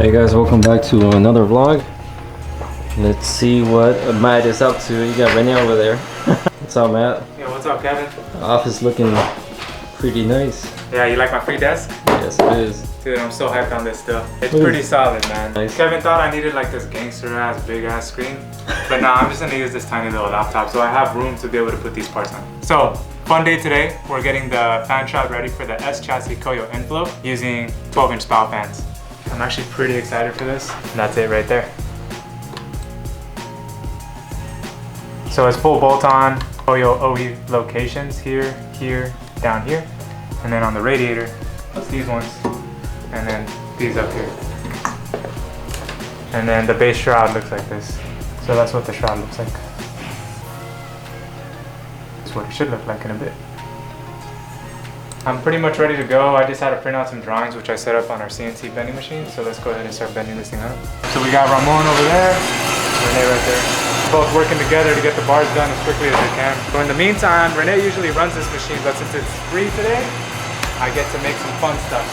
Hey guys, welcome back to another vlog. Let's see what Matt is up to. You got Renee over there. What's up, Matt? Yeah, what's up, Kevin? The office looking pretty nice. Yeah, you like my free desk? Yes, it is. Dude, I'm so hyped on this stuff. It's pretty solid, man. Nice. Kevin thought I needed like this gangster ass, big ass screen. But nah, I'm just gonna use this tiny little laptop so I have room to be able to put these parts on. So, fun day today. We're getting the fan shroud ready for the S chassis Koyo inflow using 12-inch spout fans. I'm actually pretty excited for this. And that's it right there. So it's full bolt-on Koyo OE locations here, here, down here. And then on the radiator, it's these ones. And then these up here. And then the base shroud looks like this. So that's what the shroud looks like. That's what it should look like in a bit. I'm pretty much ready to go. I just had to print out some drawings which I set up on our CNC bending machine. So let's go ahead and start bending this thing up. So we got Ramon over there, Renee right there. Both working together to get the bars done as quickly as they can. So in the meantime, Renee usually runs this machine, but since it's free today, I get to make some fun stuff.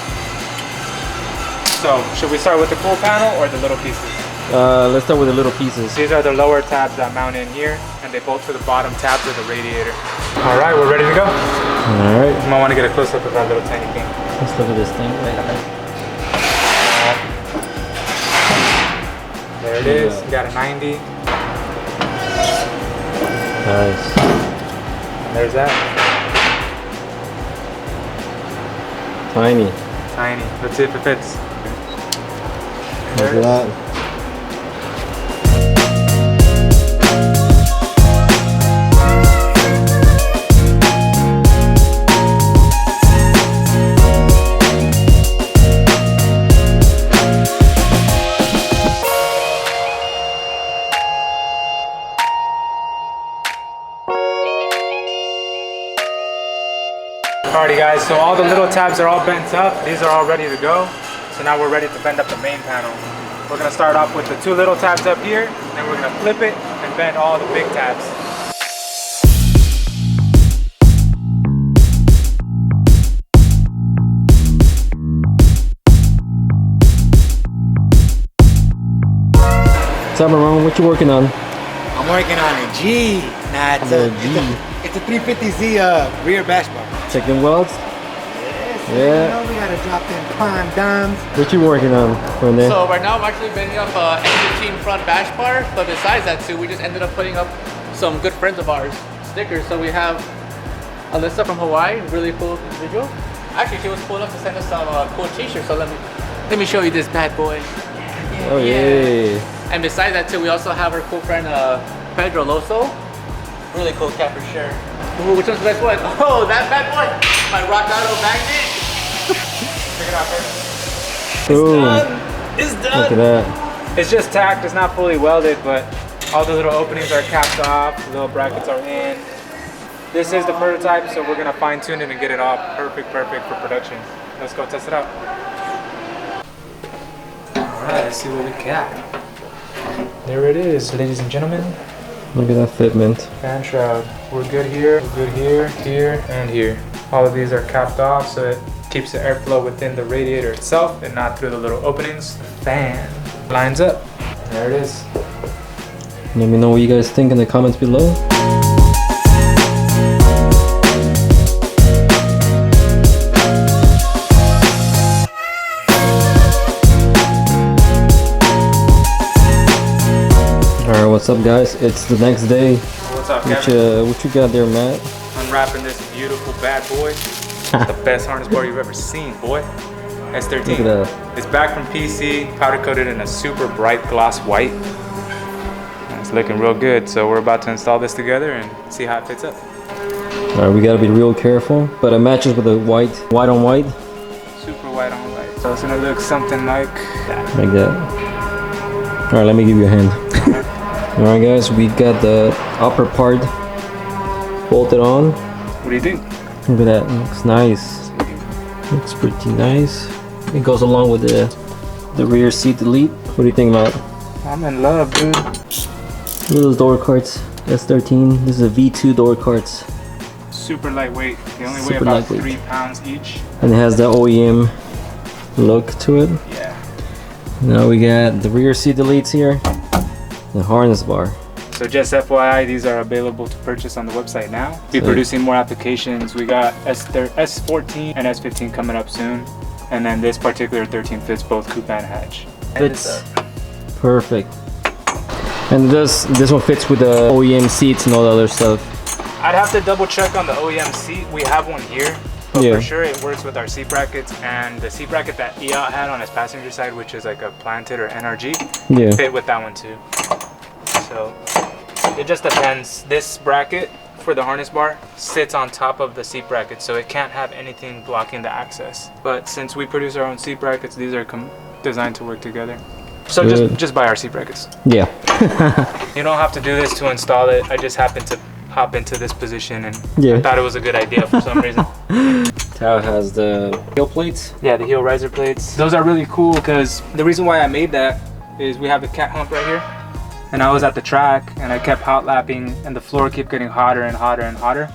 So should we start with the cool panel or the little pieces? Let's start with the little pieces. These are the lower tabs that mount in here, and they bolt to the bottom tabs of the radiator. All right, we're ready to go. All right. You might want to get a close up of that little tiny thing. Let's look at this thing. There it is. You got a 90. Nice. And there's that. Tiny. Tiny. Let's see if it fits. Look at that. Alrighty guys, so all the little tabs are all bent up. These are all ready to go. So now we're ready to bend up the main panel. We're gonna start off with the two little tabs up here, and then we're gonna flip it and bend all the big tabs. What's up, Ramon? What you working on? I'm working on a G. Nah, it's a 350Z rear bash bar. Checking welds? Yes, Yeah. you know we gotta drop them condoms. What you working on, Renee? So right now I'm actually bending up a S14 front bash bar, but besides that too, we just ended up putting up some good friends of ours stickers. So we have Alyssa from Hawaii, really cool individual. Actually, she was cool enough to send us some cool t-shirts. So let me show you this bad boy. Oh yeah. And besides that too, we also have our cool friend Pedro Loso. Really cool cat for sure. Ooh, which one's the best one? Oh, that bad boy! My Rock Auto magnet. Check it out first. It's done. Look at that. It's just tacked, it's not fully welded, but all the little openings are capped off, the little brackets are in. This is the prototype, so we're gonna fine tune it and get it all perfect for production. Let's go test it out. All right, let's see what we got. There it is, ladies and gentlemen. Look at that fitment. Fan shroud. We're good here, here, and here. All of these are capped off, so it keeps the airflow within the radiator itself and not through the little openings. The fan lines up. There it is. Let me know what you guys think in the comments below. Alright, what's up guys? It's the next day. What's up, Kevin? What you got there, Matt? Unwrapping this beautiful bad boy. It's the best harness bar you've ever seen, boy. S13. Look at that. It's back from PC, powder coated in a super bright gloss white. And it's looking real good, so we're about to install this together and see how it fits up. Alright, we gotta be real careful, but it matches with the white on white. Super white on white. So it's gonna look something like that. Like that. Alright, let me give you a hand. Alright guys, we got the upper part bolted on. What do you think? Look at that, it looks nice. Looks pretty nice. It goes along with the rear seat delete. What do you think about it? I'm in love, dude. Look at those door carts. S13. This is a V2 door carts. Super lightweight. They only weigh Super about lightweight. 3 pounds each. And it has the OEM look to it. Yeah. Now we got the rear seat deletes here, the harness bar. So just FYI, these are available to purchase on the website now. Be producing more applications. We got S14 and S15 coming up soon. And then this particular 13 fits both coupe and hatch. Fits perfect. And this one fits with the OEM seats and all the other stuff. I'd have to double check on the OEM seat. We have one here, but Yeah. for sure it works with our seat brackets, and the seat bracket that Eot had on his passenger side, which is like a planted or NRG, Yeah. fit with that one too. So it just depends. This bracket for the harness bar sits on top of the seat bracket, so it can't have anything blocking the access. But since we produce our own seat brackets, these are designed to work together. So just buy our seat brackets. Yeah. You don't have to do this to install it. I just happened to hop into this position and Yeah. I thought it was a good idea for some reason. Tao has the heel plates. Yeah, the heel riser plates. Those are really cool because the reason why I made that is we have the cat hump right here. And I was at the track and I kept hot lapping and the floor kept getting hotter and hotter and hotter.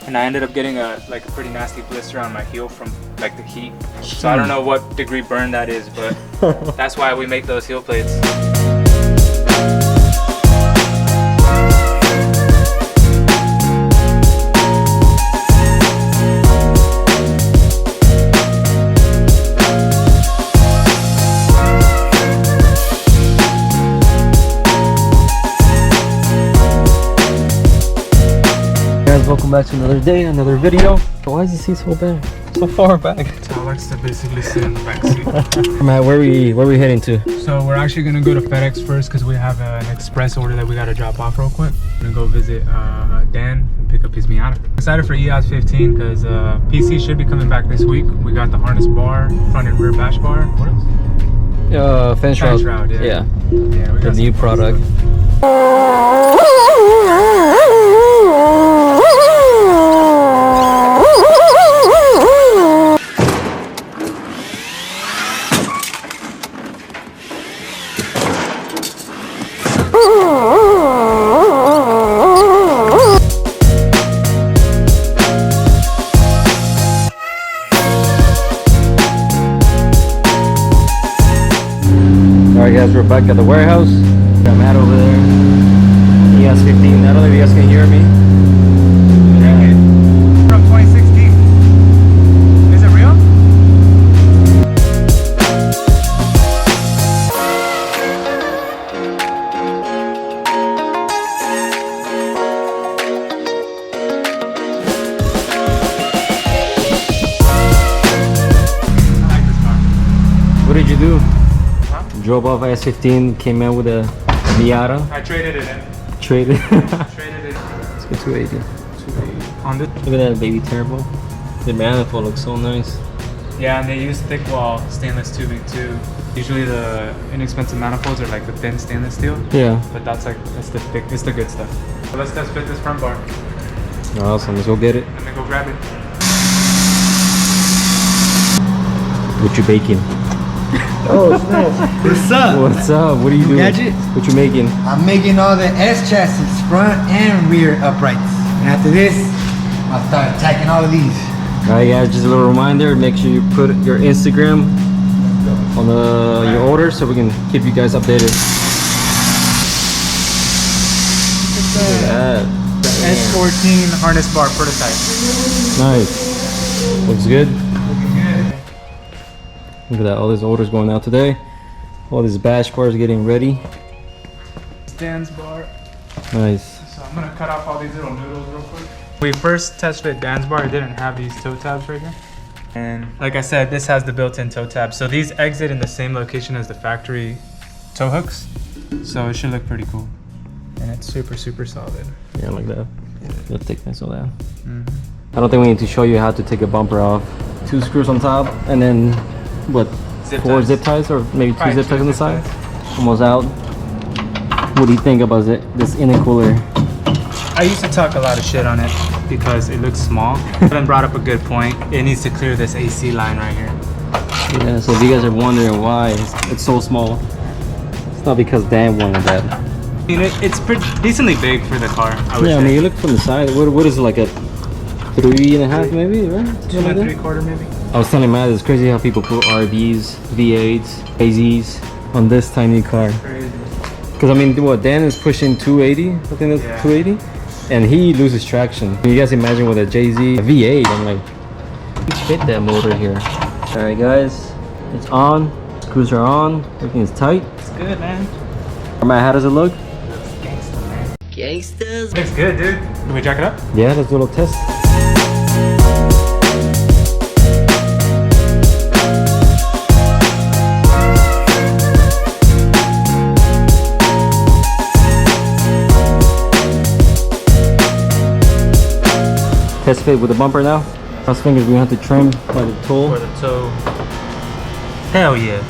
And I ended up getting a pretty nasty blister on my heel from like the heat. So I don't know what degree burn that is, but that's why we make those heel plates. Welcome back to another day, another video. Why is the seat so bad? So far back. So I likes to basically sit in the back seat. Matt, where we heading to? So we're actually gonna go to FedEx first because we have an express order that we gotta drop off real quick. We're gonna go visit Dan and pick up his Miata. Excited for EOS 15 because PC should be coming back this week. We got the harness bar, front and rear bash bar. What else? Fence shroud, yeah. Yeah. Yeah, we The got new product. Alright guys, we're back at the warehouse. Got Matt over there. EOS 15. I don't know if you guys can hear me. From 2016. Is it real? I like this car. What did you do? Drove off S15, came out with a Miata. I traded it in. Traded. Traded it. Let's get 280. On the Look at that baby turbo. The manifold looks so nice. Yeah, and they use thick wall stainless tubing too. Usually the inexpensive manifolds are like the thin stainless steel, Yeah. but that's the thick, it's the good stuff. So let's test fit this front bar. Awesome. Let's go get it. Let me go grab it. What you baking? Oh, snap. What's up? What's up? What are you doing? Gadget? What you making? I'm making all the S chassis, front and rear uprights. And after this, I'll start attacking all of these. Alright guys, just a little reminder, make sure you put your Instagram on your order so we can keep you guys updated. Look at that. S14 Harness Bar Prototype. Nice. Looks good. Look at that, all these orders going out today. All these bash bars getting ready. Dan's bar. Nice. So I'm gonna cut off all these little noodles real quick. We first tested Dan's bar, it didn't have these toe tabs right here. And like I said, this has the built-in toe tabs. So these exit in the same location as the factory toe hooks. So it should look pretty cool. And it's super, super solid. Yeah, like that. The thickness of that. I don't think we need to show you how to take a bumper off. 2 screws on top and then what? Zip 4 ties. zip ties or maybe 2 Probably zip ties on the zip side? ties. Almost out. What do you think about this intercooler? I used to talk a lot of shit on it because it looks small. Kevin brought up a good point. It needs to clear this AC line right here. Yeah, so if you guys are wondering why it's so small, it's not because Dan wanted that. I mean, it's pretty decently big for the car, I would Yeah, say. I mean, you look from the side. What is it, like a 3.5 maybe, right? Two and 3/4 maybe. I was telling Matt, it's crazy how people put RVs, V8s, AZs on this tiny car. Crazy. Because I mean, what, Dan is pushing 280, I think that's Yeah. 280, and he loses traction. You guys imagine with a JZ, a V8, I'm like, fit that motor here. All right, guys, it's on. Screws are on. Everything is tight. It's good, man. Matt, how does it look? Looks gangsta, man. Gangsters. Looks good, dude. Can we jack it up? Yeah, let's do a little test. Test fit with the bumper now. Cross fingers, we have to trim by the toe. For the toe. Hell yeah.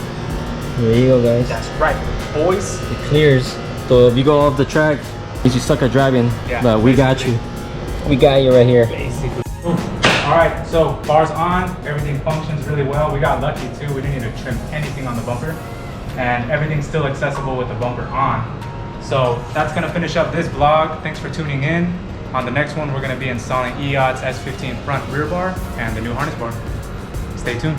There you go, guys. That's right, boys. It clears. So if you go off the track, means you suck at driving. Yeah, but we got you. We got you right here. Basically. All right, so bars on, everything functions really well. We got lucky too. We didn't need to trim anything on the bumper, and everything's still accessible with the bumper on. So that's gonna finish up this vlog. Thanks for tuning in. On the next one, we're gonna be installing EOT's S14 front rear bar and the new harness bar. Stay tuned.